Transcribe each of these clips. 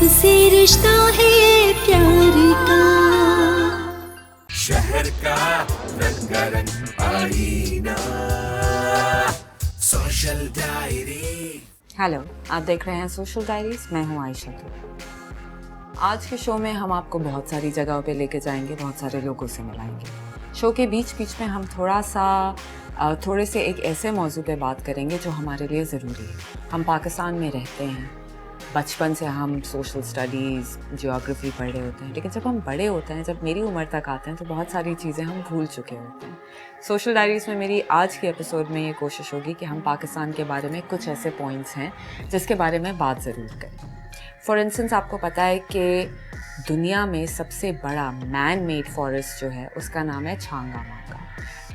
से रिश्ता है ये प्यार का। शहर का रंगारंग आईना, सोशल डायरी। हेलो, आप देख रहे हैं सोशल डायरीज। मैं हूं आयशा तो। आज के शो में हम आपको बहुत सारी जगहों पे लेके जाएंगे, बहुत सारे लोगों से मिलाएंगे। शो के बीच बीच में हम थोड़े से एक ऐसे मौजू पे बात करेंगे जो हमारे लिए ज़रूरी है। हम पाकिस्तान में रहते हैं, बचपन से हम सोशल स्टडीज़, जियोग्राफी पढ़ रहे होते हैं, लेकिन जब हम बड़े होते हैं, जब मेरी उम्र तक आते हैं, तो बहुत सारी चीज़ें हम भूल चुके होते हैं। सोशल डायरीज़ में मेरी आज के एपिसोड में ये कोशिश होगी कि हम पाकिस्तान के बारे में कुछ ऐसे पॉइंट्स हैं जिसके बारे में बात ज़रूर करें। फॉर इंस्टेंस, आपको पता है कि दुनिया में सबसे बड़ा मैन मेड फॉरेस्ट जो है उसका नाम है छांगामा का।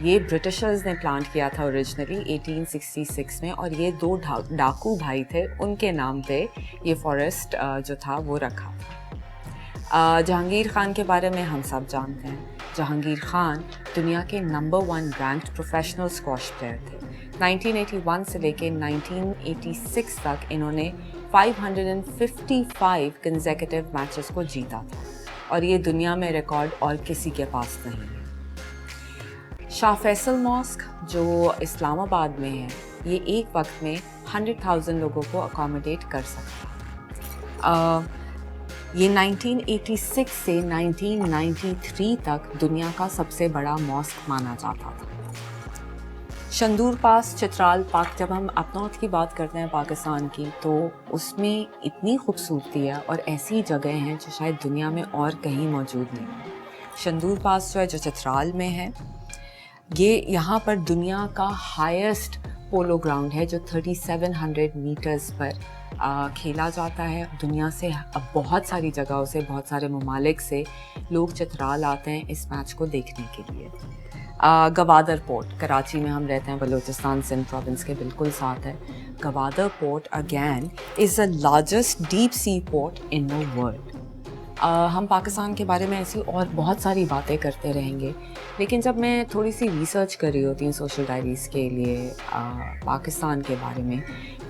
ये ब्रिटिशर्स ने प्लांट किया था ओरिजिनली 1866 में, और ये दो डाकू भाई थे, उनके नाम पे ये फॉरेस्ट जो था वो रखा था। जहांगीर ख़ान के बारे में हम सब जानते हैं। जहांगीर ख़ान दुनिया के number 1 ranked professional squash player थे। 1981 से लेके 1986 तक इन्होंने 555 कंसेक्यूटिव मैचेस को जीता था, और ये दुनिया में रिकॉर्ड और किसी के पास नहीं है। शाह फैसल मॉस्क जो इस्लामाबाद में है, ये एक वक्त में 100,000 लोगों को अकोमोडेट कर सकता है। ये 1986 से 1993 तक दुनिया का सबसे बड़ा मॉस्क माना जाता था। शंदूर पास, चित्राल पाक, जब हम अप नॉर्थ की बात करते हैं पाकिस्तान की, तो उसमें इतनी खूबसूरती है और ऐसी जगह हैं जो शायद दुनिया में और कहीं मौजूद नहीं है। शंदूर पास जो है, जो चित्राल में है, ये यहाँ पर दुनिया का हाईएस्ट पोलो ग्राउंड है जो 3700 मीटर्स पर खेला जाता है। दुनिया से अब बहुत सारी जगहों से, बहुत सारे ममालिक से लोग चित्राल आते हैं इस मैच को देखने के लिए। गवादर पोर्ट, कराची में हम रहते हैं, बलूचिस्तान सिंध प्रोविंस के बिल्कुल साथ है। Gwadar port again is the largest deep sea port in the world. हम पाकिस्तान के बारे में ऐसी और बहुत सारी बातें करते रहेंगे, लेकिन जब मैं थोड़ी सी रिसर्च कर रही होती हूँ सोशल डायरीज़ के लिए पाकिस्तान के बारे में,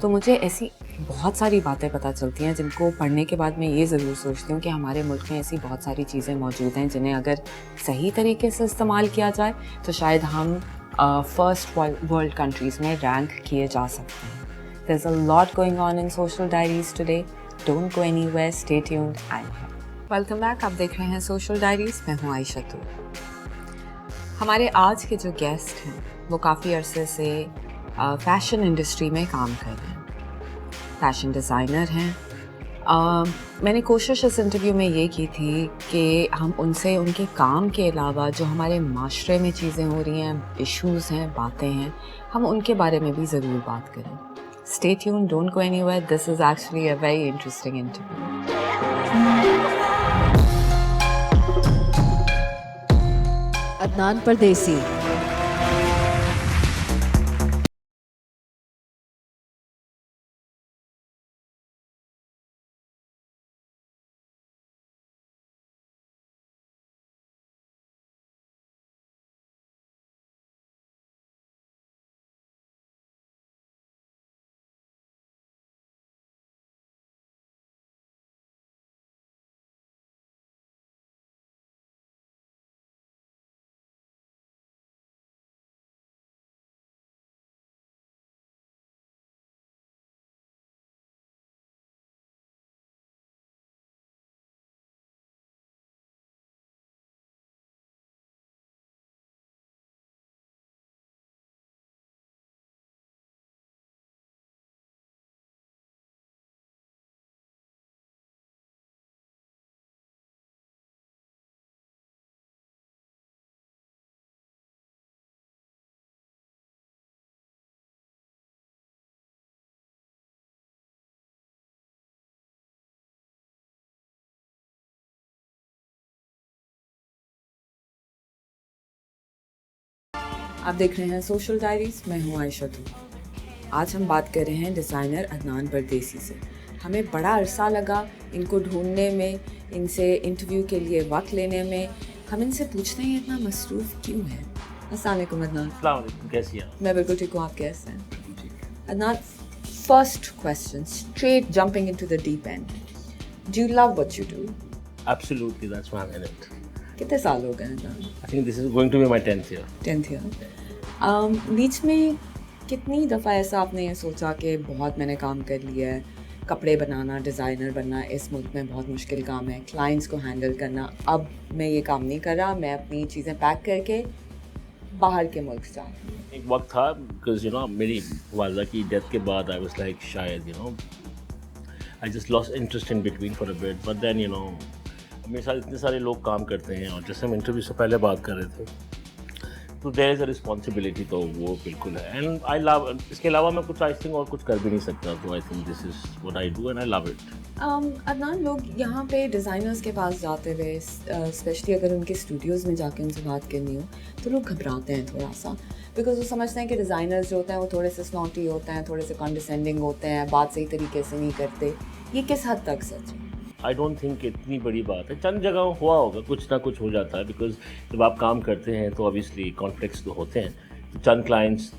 तो मुझे ऐसी बहुत सारी बातें पता चलती हैं जिनको पढ़ने के बाद मैं ये ज़रूर सोचती हूँ कि हमारे मुल्क में ऐसी बहुत सारी चीज़ें मौजूद हैं जिन्हें अगर सही तरीके से इस्तेमाल किया जाए तो शायद हम फर्स्ट वर्ल्ड कंट्रीज़ में रैंक किए जा सकते हैं। There is a lot going on in Social Diaries today. Don't go anywhere, stay tuned. Welcome back. आप देख रहे हैं सोशल डायरीज़। मैं हूँ आयशा तो। हमारे आज के जो गेस्ट हैं वो काफ़ी अरसे से फ़ैशन इंडस्ट्री में काम कर रहे हैं, फ़ैशन डिज़ाइनर हैं। मैंने कोशिश इस इंटरव्यू में ये की थी कि हम उनसे उनके काम के अलावा जो हमारे माशरे में चीज़ें हो रही हैं, इश्यूज़ हैं, बातें हैं, हम उनके बारे में भी ज़रूर बात करें। Stay tuned, don't go anywhere, this is actually a very interesting interview. Adnan परदेसी। आप देख रहे हैं सोशल डायरीज़। मैं हूँ आयशा तो। आज हम बात कर रहे हैं डिज़ाइनर अदनान परदेसी से। हमें बड़ा अरसा लगा इनको ढूंढने में, इनसे इंटरव्यू के लिए वक्त लेने में। हम इनसे पूछते हैं इतना मसरूफ़ क्यों है। अस्सलाम वालेकुम अदनान। अस्सलाम वालेकुम, कैसी हैं? मैं बिल्कुल ठीक हूँ, आप कैसे हैं? Adnan, first question, straight jumping into the deep and, Do you love what you do? Absolutely, that's why I'm in it. कितने साल हो गए Adnan? I think this is going to be my 10th year. 10th year. बीच में कितनी दफ़ा ऐसा आपने ये सोचा कि बहुत मैंने काम कर लिया है, कपड़े बनाना, डिज़ाइनर बनना इस मुल्क में बहुत मुश्किल काम है, क्लाइंट्स को हैंडल करना, अब मैं ये काम नहीं कर रहा, मैं अपनी चीज़ें पैक करके बाहर के मुल्क जा रही हूँ। एक वक्त था बिकॉज मेरी वालदा की डेथ के बाद आई वाज लाइक शायद I just lost interest in between for a bit, but then मेरे साथ इतने सारे लोग काम करते हैं और जैसे हम इंटरव्यू से पहले बात कर रहे थे, तो देयर इज़ अ रिस्पॉन्सिबिलिटी, तो वो बिल्कुल है। एंड आई लव, इसके अलावा मैं कुछ आई थिंक और कुछ कर भी नहीं सकता, तो I think this is what I do and I love it. Adnan, लोग यहाँ पे डिज़ाइनर्स के पास जाते हुए, स्पेशली अगर उनके स्टूडियोज़ में जाके उनसे बात करनी हो, तो लोग घबराते हैं थोड़ा सा, बिकॉज वो समझते हैं कि डिज़ाइनर्स जो होते हैं वो थोड़े से स्नॉटी होते हैं, थोड़े से कॉन्डिसेंडिंग होते हैं, बात सही तरीके से नहीं करते। ये किस हद तक सच है? आई डोंट थिंक इतनी बड़ी बात है, चंद जगह हुआ होगा, कुछ ना कुछ हो जाता है, बिकॉज जब आप काम करते हैं तो ऑब्वियसली कॉन्फ्लिक्ट्स तो होते हैं, तो चंद क्लाइंट्स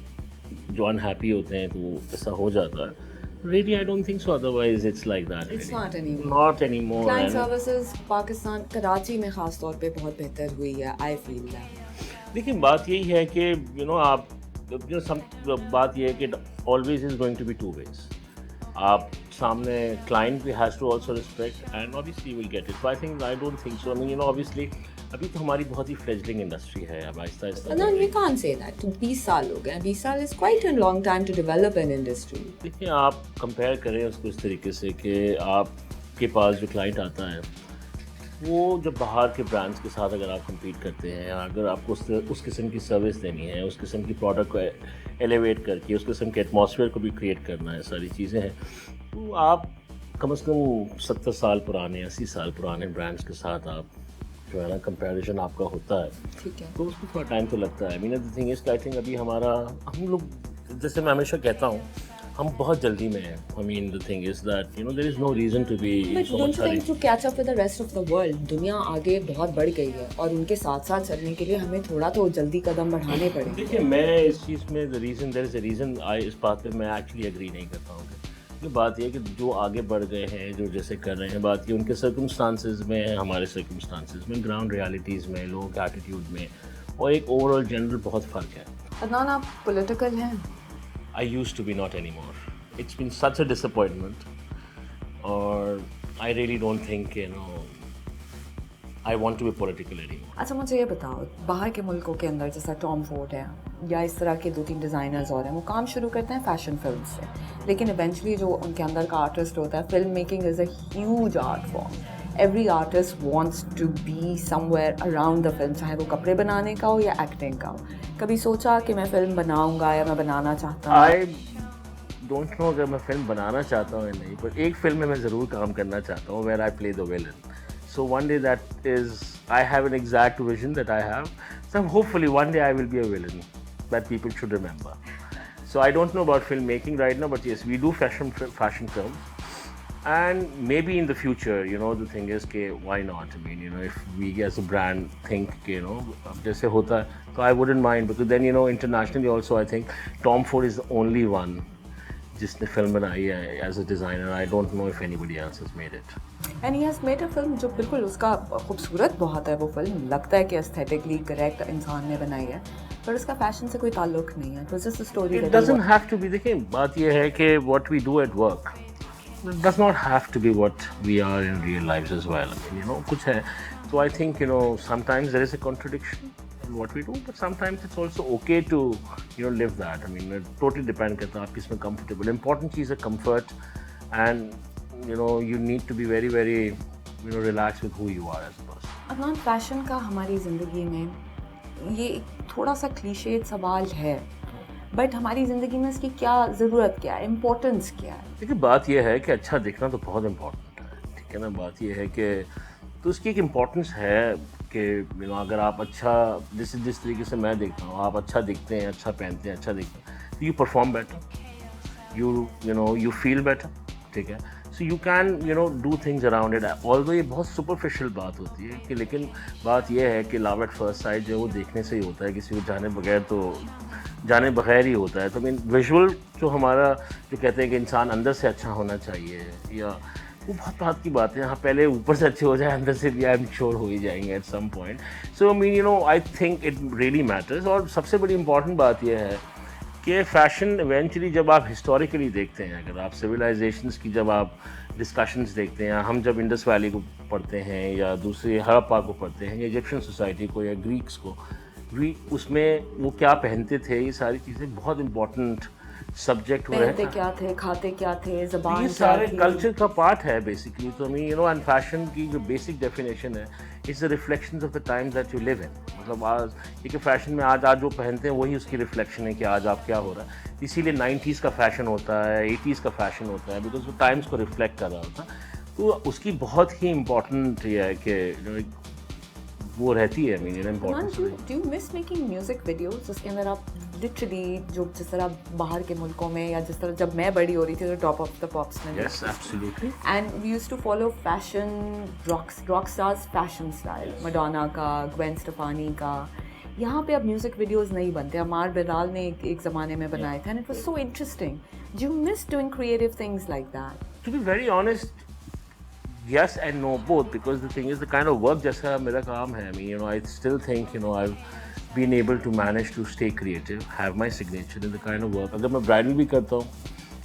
जो अनहैप्पी होते हैं तो ऐसा हो जाता है। Really, I don't think so. Otherwise, it's like that. It's really. not anymore. Not anymore. Client and- services Pakistan, Karachi में ख़ास तौर पे बहुत बेहतर हुई है, आई फील दैट। देखिए, बात यही है कि आप बात यह है कि always is going to be two ways. आप सामने क्लाइंट भी has to also respect and obviously will get it. So I think I don't think so. I mean obviously अभी तो हमारी बहुत ही फ्लेजलिंग इंडस्ट्री है, अब Aahista Aahista. No, you can't say that. 20 साल हो गए। 20 साल is quite a long time to develop an industry. देखिए, आप कंपेयर करें उसको इस तरीके से कि आपके पास जो क्लाइंट आता है वो जब बाहर के ब्रांड्स के साथ अगर आप compete करते हैं, अगर आपको उस किस्म की सर्विस देनी है, उस किस्म की प्रोडक्ट को एलिवेट करके उस किस्म के एटमॉस्फेयर को भी क्रिएट करना है, सारी चीज़ें हैं, तो आप कम से कम 70 साल पुराने, 80 साल पुराने ब्रांड्स के साथ आप जो है ना कंपैरिजन आपका होता है, ठीक है। तो उसको थोड़ा टाइम तो लगता है। Mean the thing is I think अभी हम लोग, जैसे मैं हमेशा कहता हूँ, हम बहुत जल्दी में हैं। I mean the thing is that there is no reason to be But so don't much you hurry. think to catch up with the rest of the world, दुनिया आगे बहुत बढ़ गई है और उनके साथ साथ चलने के लिए हमें थोड़ा तो जल्दी कदम बढ़ाने पड़ेंगे। देखिए, मैं इस चीज़ में देयर इज़ अ रीज़न इस बात पे मैं एक्चुअली एग्री नहीं करता हूँ। कि बात यह है कि जो आगे बढ़ गए हैं, जो जैसे कर रहे हैं, बात ये उनके सर्कमस्टांसेस में, हमारे सर्कमस्टांसेस में, ग्राउंड रियलिटीज़ में, लोगों के एटीट्यूड में और एक ओवरऑल जनरल बहुत फ़र्क है। अदनान, आप पॉलिटिकल हैं? I used to be, not anymore. It's been such a disappointment, और I really don't think I want to be political anymore. अच्छा, मुझे ये बताओ, बाहर के मुल्कों के अंदर जैसा टॉम फोर्ड है या इस तरह के 2-3 डिज़ाइनर्स और हैं, वो काम शुरू करते हैं फैशन फिल्म से, लेकिन इवेंचुअली जो उनके अंदर का आर्टिस्ट होता है, filmmaking is a huge art form. Every artist wants to be somewhere around the film, चाहे वो कपड़े बनाने का हो या एक्टिंग का हो। कभी सोचा कि मैं फ़िल्म बनाऊंगा या मैं बनाना चाहता हूँ? I don't know अगर मैं फिल्म बनाना चाहता हूँ या नहीं, पर एक फिल्म में मैं ज़रूर काम करना चाहता हूँ where I play the villain. So one day I have an exact vision that I have. So hopefully one day I will be a villain that people should remember. So I don't know about filmmaking right now, but yes, we do fashion films. And maybe in the future, the thing is, why not? I mean, if we as a brand think, जैसे होता है, so I wouldn't mind. Because then, internationally also, I think Tom Ford is the only one जिसने film बनाई है as a designer. I don't know if anybody else has made it. And he has made a film जो बिल्कुल, उसका खूबसूरत बहुत है वो फिल्म, लगता है कि एस्थेटिकली करेक्ट इंसान ने बनाई है, पर उसका फैशन से कोई ताल्लुक नहीं है। तो just story It doesn't have to be. देखिए, बात यह है कि what we do at work does not have to be what we are in real lives as well. कुछ है, so I think sometimes there is a contradiction in what we do, but sometimes it's also okay to live that. I mean, it totally depend करता है आप किसमें comfortable. Important चीज़ है comfort, and you need to be very very relaxed with who you are as a person. Adnan, fashion का हमारी ज़िंदगी में ये थोड़ा सा क्लीशे सवाल है, बट हमारी ज़िंदगी में इसकी क्या ज़रूरत, क्या है, इम्पोर्टेंस क्या है? देखिए, बात यह है कि अच्छा दिखना तो बहुत इम्पोर्टेंट है, ठीक है ना। बात यह है कि तो उसकी एक इम्पोर्टेंस है कि अगर आप अच्छा, जिस तरीके से मैं देखता हूँ, आप अच्छा दिखते हैं, अच्छा पहनते हैं, अच्छा दिखते हैं, तो you perform better, you feel better, ठीक है। So you can do things around it. Although ये बहुत सुपरफिशियल बात होती है कि, लेकिन बात यह है कि लव एट फर्स्ट साइट जो है वो देखने से ही होता है, किसी को जाने बगैर ही होता है। तो मीन विजुअल जो हमारा जो कहते हैं कि इंसान अंदर से अच्छा होना चाहिए, या वो बहुत बात की बात है। हाँ, पहले ऊपर से अच्छे हो जाए, अंदर से भी आई एम श्योर हो ही जाएंगे at some point. So I mean you know I think it really matters. और सबसे बड़ी इंपॉर्टेंट बात यह है कि फ़ैशन इवेंचुअली जब आप हिस्टोरिकली देखते हैं, अगर आप सिविलाइजेशंस की जब आप डिस्कशंस देखते हैं, हम जब इंडस वैली को पढ़ते हैं या दूसरे हड़प्पा को पढ़ते हैं या इजिप्शियन सोसाइटी को या ग्रीक्स को, भी उसमें वो क्या पहनते थे, ये सारी चीज़ें बहुत इंपॉर्टेंट सब्जेक्ट हुए पहनते हैं। क्या थे, खाते क्या थे, ज़बान ये क्या सारे थी। कल्चर का पार्ट है बेसिकली। तो me you know and fashion की जो बेसिक डेफिनेशन है, it's the reflections of the time that you live in. मतलब आज ये फैशन में आज जो पहनते हैं वही उसकी रिफ्लेक्शन है कि आज आप क्या हो रहा है। इसीलिए 90s का फैशन होता है, 80s का फैशन होता है, बिकॉज वो टाइम्स को रिफ्लेक्ट कर रहा होता है। तो उसकी बहुत ही इम्पोर्टेंट ये है कि वो रहती है mean Man, importance. do you miss making music videos जिसके अंदर आप लिटरली जो जिस तरह बाहर के मुल्कों में या जिस तरह जब मैं बड़ी हो रही थी तो टॉप ऑफ द पॉप्स में yes absolutely. And we used to follow fashion rock stars fashion style, Madonna का, ग्वेन स्टेफानी का। यहाँ पे अब म्यूजिक वीडियोस नहीं बनते। अमार बिलाल ने एक ज़माने में बनाए थे and it was so interesting. Do you miss doing creative things like that? To be very honest, yes and no, both, because the thing is the kind of work जैसा मेरा काम है, I mean you know I still think you know I've been able to manage to stay creative, have my signature in the kind of work. अगर मैं bridal भी करता हूँ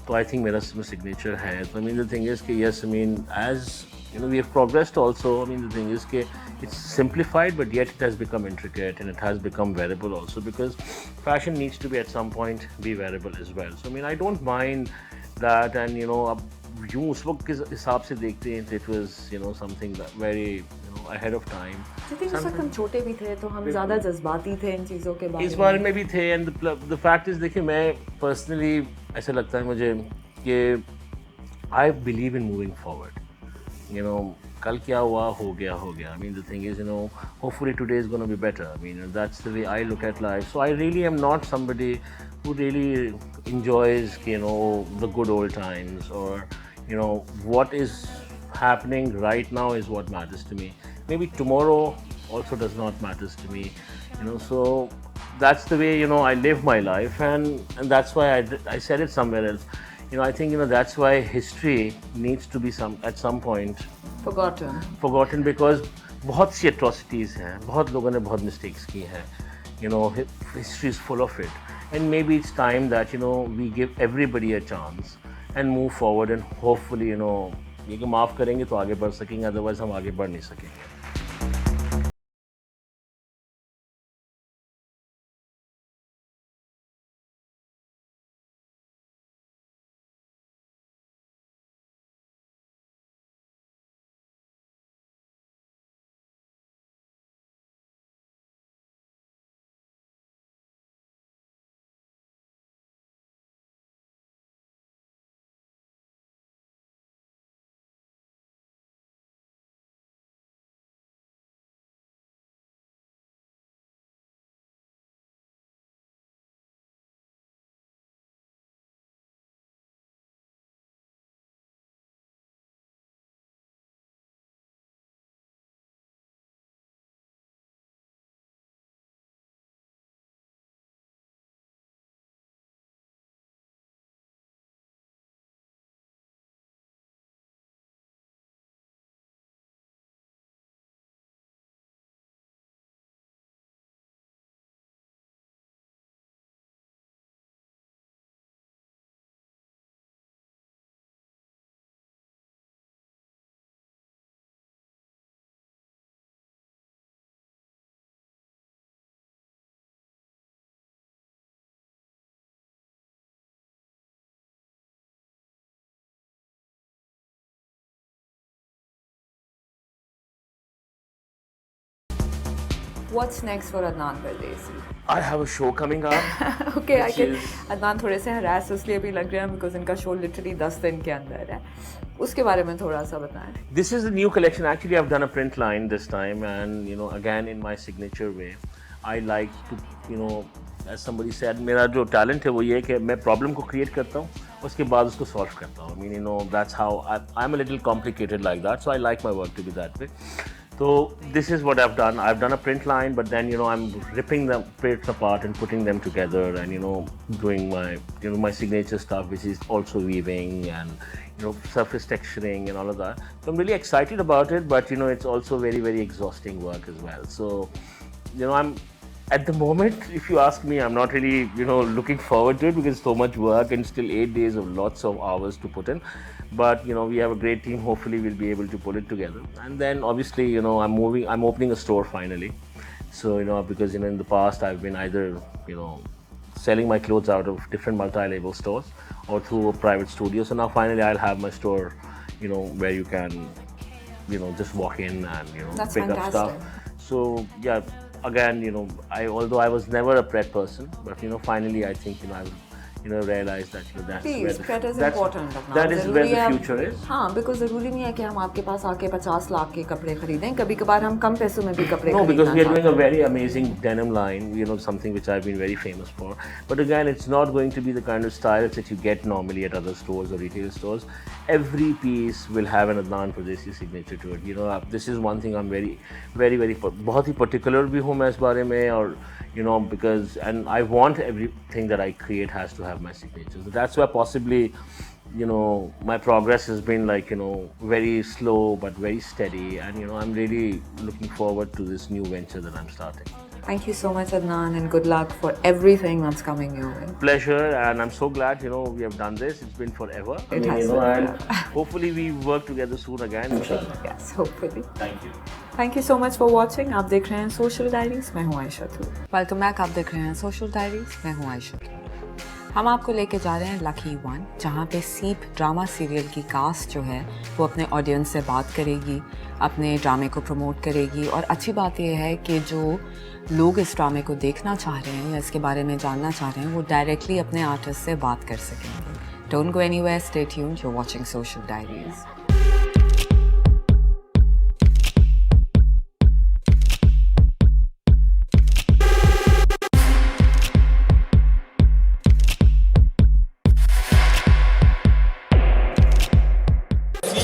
तो I think मेरा signature है। तो I mean the thing is कि yes, I mean as you know we have progressed also. I mean the thing is कि it's simplified but yet it has become intricate and it has become wearable also, because fashion needs to be at some point be wearable as well. So I mean I don't mind that, and you know अब यूँ उस वक्त के हिसाब से देखते हैं, it was you know something that very you know ahead of time. I think उस वक्त हम छोटे भी थे तो हम ज़्यादा जज्बाती थे इन चीज़ों के बारे इस बारे में भी थे। एंड द फैक्ट इज, देखिए मैं पर्सनली ऐसा लगता है मुझे कि I believe in moving forward. You know कल क्या हुआ हो गया हो गया। आई mean the thing is you know hopefully today is gonna be better. I mean that's the way I look at life. So I really am not somebody who really enjoys you know the good old times, or you know what is happening right now is what matters to me. Maybe tomorrow also does not matters to me, you know. So that's the way you know I live my life, and that's why I said it somewhere else. You know, I think you know that's why history needs to be at some point forgotten, because बहुत सी atrocities हैं, बहुत लोगों ने बहुत mistakes की हैं. You know, history is full of it. And maybe it's time that you know we give everybody a chance and move forward, and hopefully you know ये कि माफ़ करेंगे तो आगे बढ़ सकेंगे, अदरवाइज हम आगे बढ़ नहीं सकेंगे। What's next for Adnan Bardesi? I have a show coming up. Okay, I which can. is- Adnan थोड़े से हरास इसलिए भी लग रहे हैं बिकॉज इनका शो लिटरली 10 दिन के अंदर है। उसके बारे में थोड़ा सा बताएं। This is the new collection. Actually, I've done a print line this time, and you know, again in my signature way. I like to, you know, as somebody said, मेरा जो talent है वो ये है कि मैं problem को create करता हूँ, उसके बाद उसको solve करता हूँ. I mean, you know, that's how I'm a little complicated like that, so I like my work to be that way. So this is what I've done. I've done a print line, but then I'm ripping the prints apart and putting them together, and doing my signature stuff, which is also weaving and surface texturing and all of that. So I'm really excited about it, but it's also very, very exhausting work as well. So I'm at the moment, if you ask me, I'm not really looking forward to it because it's so much work and still 8 days of lots of hours to put in. But we have a great team. Hopefully we'll be able to pull it together. And then obviously I'm opening a store finally. So because in the past I've been either selling my clothes out of different multi-label stores or through a private studio. So now finally I'll have my store where you can just walk in and That's pick up fantastic. stuff. So yeah, again although I was never a Pret person, but finally I think I've realized that that's Please, where Pret is that's- important अपना। that is where ज़रूरी the है- future is. हाँ, because ज़रूरी नहीं है कि हम आपके पास आके 50 लाख के कपड़े खरीदें, कभी कभार हम कम पैसों में भी कपड़े No, because we are doing खरीदना a very amazing denim line, something which I've been very famous for. But again, it's not going to be the kind of styles that you get normally at other stores or retail stores. Every piece will have an Adnan Pardesi signature to it. This is one thing I'm very, very, very बहुत ही particular भी हूँ मैं इस बारे में, और because and I want everything that I create has to have my signature. So that's why possibly my progress has been very slow but very steady, and I'm really looking forward to this new venture that I'm starting. Thank you so much, Adnan, and good luck for everything that's coming your way. Pleasure, and I'm so glad we have done this. It's been forever. It has been, and yeah. hopefully we work together soon again. Inshallah. Yes, hopefully. Thank you. Thank you so much for watching. आप देख रहे हैं social diaries, मैं हूँ Ayesha थूर। Welcome back. आप देख रहे हैं सोशल डायरीज, मैं हूँ आयशा थूर। हम आपको लेके जा रहे हैं लकी वन, जहाँ पे सीप ड्रामा सीरियल की कास्ट जो है वो अपने ऑडियंस से बात करेगी, अपने ड्रामे को प्रमोट करेगी। और अच्छी बात यह है कि जो लोग इस ड्रामे को देखना चाह रहे हैं या इसके बारे में जानना चाह रहे हैं, वो डायरेक्टली अपने आर्टिस्ट से बात कर सकेंगे। Don't go anywhere, stay tuned, you are watching Social Diaries.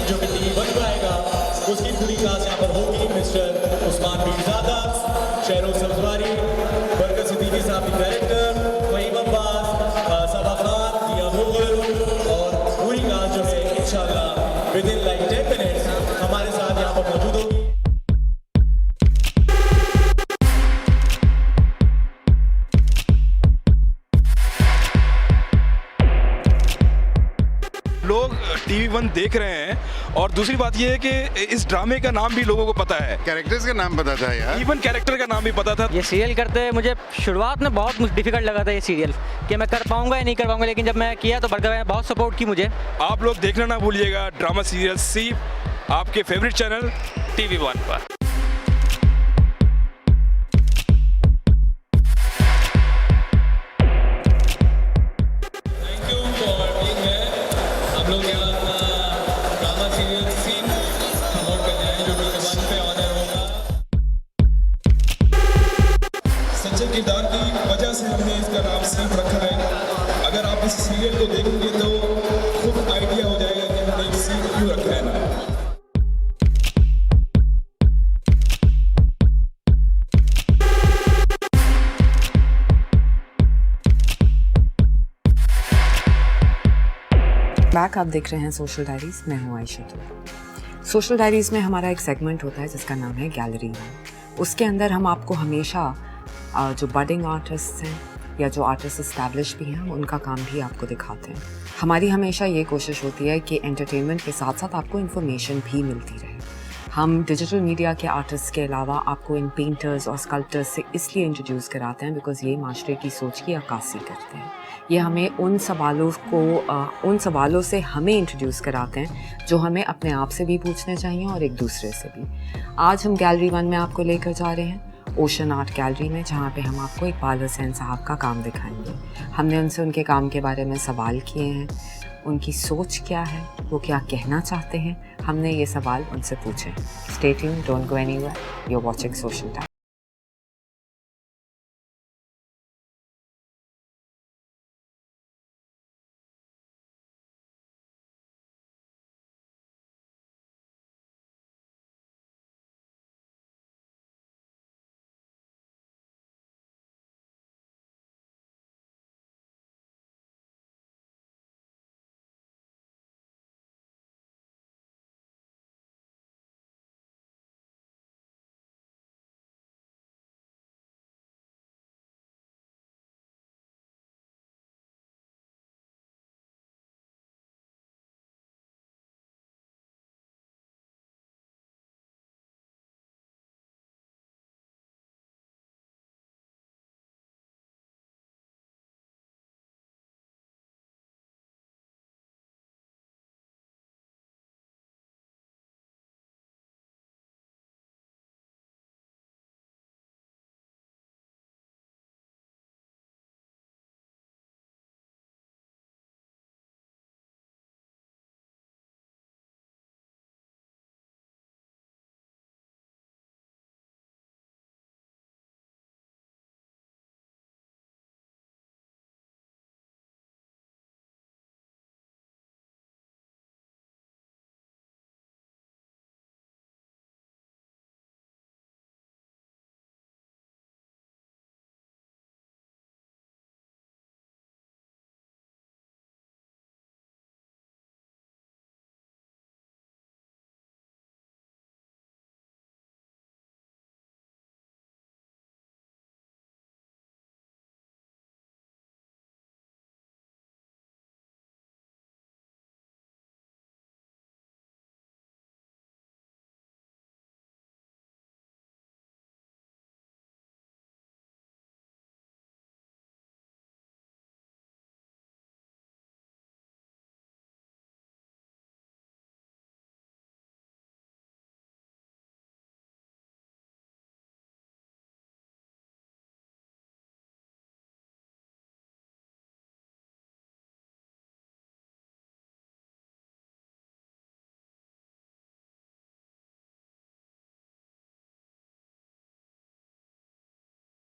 जो कि टीवी बन पाएगा उसकी पूरी क्लास यहाँ पर होगी। मिस्टर उस्मान पीरजादा, शेरों सब्जवारी, बरकत सिद्दीकी साहब की डायरेक्टर, वहीम अब्बास, सबा खान, दिया मुगल, और पूरी क्लास जो है इंशाल्लाह विद इन 10 मिनट्स हमारे साथ यहाँ पर मौजूद होगी। लोग टीवी वन देख रहे हैं, और दूसरी बात ये है कि इस ड्रामे का नाम भी लोगों को पता है, कैरेक्टर्स का नाम पता था यार। इवन कैरेक्टर का नाम भी पता था। ये सीरियल करते मुझे शुरुआत में बहुत डिफिकल्ट लगा था ये सीरियल, कि मैं कर पाऊंगा या नहीं कर पाऊंगा, लेकिन जब मैं किया तो बरकर ने बहुत सपोर्ट की मुझे। आप लोग देखना ना भूलिएगा ड्रामा सीरियल सीप, आपके फेवरेट चैनल टीवी वन पर। Thank you for being here. हम लोग यहाँ ड्रामा सीरियल सीन प्रमोट करने आए जो कि वन पे ऑनर होगा। सच्चे किरदार की वजह से हमने इसका नाम सीप रखा है। अगर आप इस सीरियल को देखेंगे तो खुद आइडिया हो जाएगा कि हमने एक सीप क्यों रखा है ना। बैक। आप देख रहे हैं सोशल डायरीज, मैं हूँ आयशा थूर। सोशल डायरीज में हमारा एक सेगमेंट होता है जिसका नाम है गैलरी वन। उसके अंदर हम आपको हमेशा जो बडिंग आर्टिस्ट हैं या जो आर्टिस्ट इस्टेब्लिश भी हैं उनका काम भी आपको दिखाते हैं। हमारी हमेशा ये कोशिश होती है कि एंटरटेनमेंट के साथ साथ आपको इन्फॉर्मेशन भी मिलती रहे। हम डिजिटल मीडिया के आर्टिस्ट के अलावा आपको इन पेंटर्स और स्कल्प्टर्स से इसलिए इंट्रोड्यूस कराते हैं बिकॉज़ ये माशरे की सोच की अक्कासी करते हैं। ये हमें उन सवालों से हमें इंट्रोड्यूस कराते हैं जो हमें अपने आप से भी पूछने चाहिए और एक दूसरे से भी। आज हम गैलरी वन में आपको लेकर जा रहे हैं ओशन आर्ट गैलरी में, जहाँ पे हम आपको इकबाल हुसैन साहब का काम दिखाएंगे। हमने उनसे उनके काम के बारे में सवाल किए हैं, उनकी सोच क्या है, वो क्या कहना चाहते हैं, हमने ये सवाल उनसे पूछे। Stay tuned, don't go anywhere, you are watching Social Time.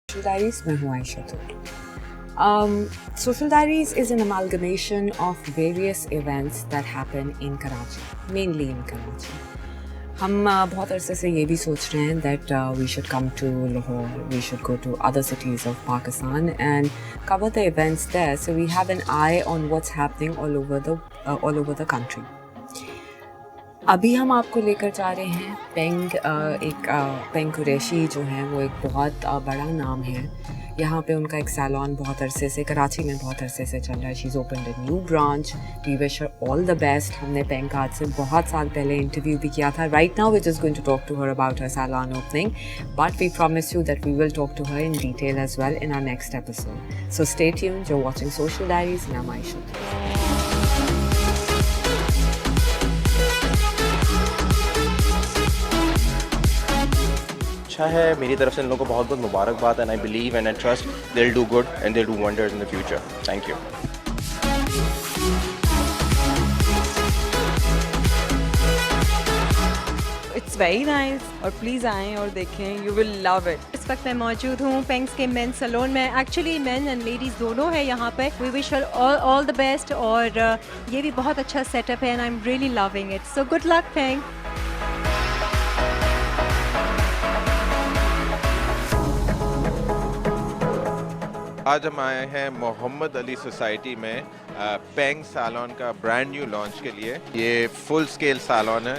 Social Diaries में हूँ आयशा तूर. Social Diaries is an amalgamation of various events that happen in Karachi, mainly in Karachi. हम बहुत अरसे से ये भी सोच रहे हैं that we should come to Lahore, we should go to other cities of Pakistan and cover the events there, so we have an eye on what's happening all over the country. अभी हम आपको लेकर जा रहे हैं पेंग कुरैशी जो है वो एक बहुत बड़ा नाम है. यहाँ पे उनका एक सैलून बहुत अरसे से कराची में बहुत अरसे से चल रहा है. She is opened a new branch. We wish her all the best. हमने पेंग का आज से बहुत साल पहले इंटरव्यू भी किया था. Right now we just going to talk to her about her salon opening, but we promise you that we will talk to her in detail as well in our next episode. So stay tuned. You are watching Social Diaries. I am Ayesha. अच्छा है. मेरी तरफ से इन लोगों को बहुत बहुत मुबारकबाद. And I believe and I trust they will do good and they will do wonders in the future. Thank you. It's very nice और प्लीज़ आएँ और देखें. You will love it. इस वक्त मैं मौजूद हूँ पेंग्स के मेन सैलून में. एक्चुअली मेन एंड लेडीज़ दोनों है यहाँ पे. We wish her all the best. और ये भी बहुत अच्छा सेटअप है and I am really loving it. So good luck Peng. आज हम आए हैं मोहम्मद अली सोसाइटी में पेंग सैलून का ब्रांड न्यू लॉन्च के लिए. ये फुल स्केल सैलून है.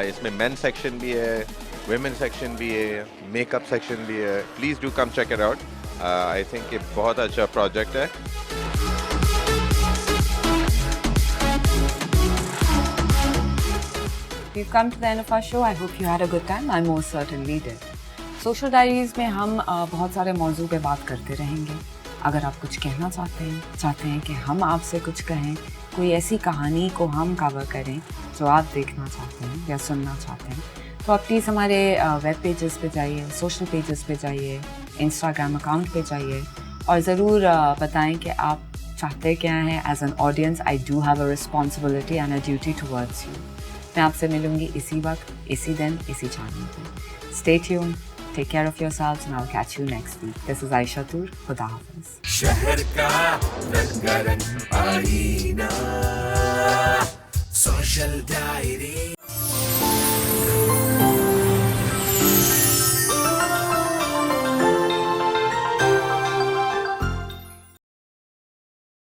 इसमें मेन सेक्शन भी है, वुमेन सेक्शन भी है, मेकअप सेक्शन भी है. Please do come check it out. I think ये बहुत अच्छा प्रोजेक्ट है. We've come to the end of our show. I hope you had a good time. I most certainly did. Social Diaries में हम बहुत सारे मौजू पे बात करते रहेंगे. अगर आप कुछ कहना चाहते हैं कि हम आपसे कुछ कहें, कोई ऐसी कहानी को हम कवर करें जो आप देखना चाहते हैं या सुनना चाहते हैं, तो आप प्लीज़ हमारे वेब पेजेस पे जाइए, सोशल पेजेस पे जाइए, इंस्टाग्राम अकाउंट पे जाइए और ज़रूर बताएं कि आप चाहते क्या हैं. As an audience I do have a responsibility and a duty towards you. मैं आपसे मिलूँगी इसी वक्त, इसी दिन, इसी चैनल पे. Stay tuned. Take care of yourselves and I'll catch you next week. This is Aisha Toor. Khuda Hafiz. शहर का रंगारंग आईना, सोशल डायरी.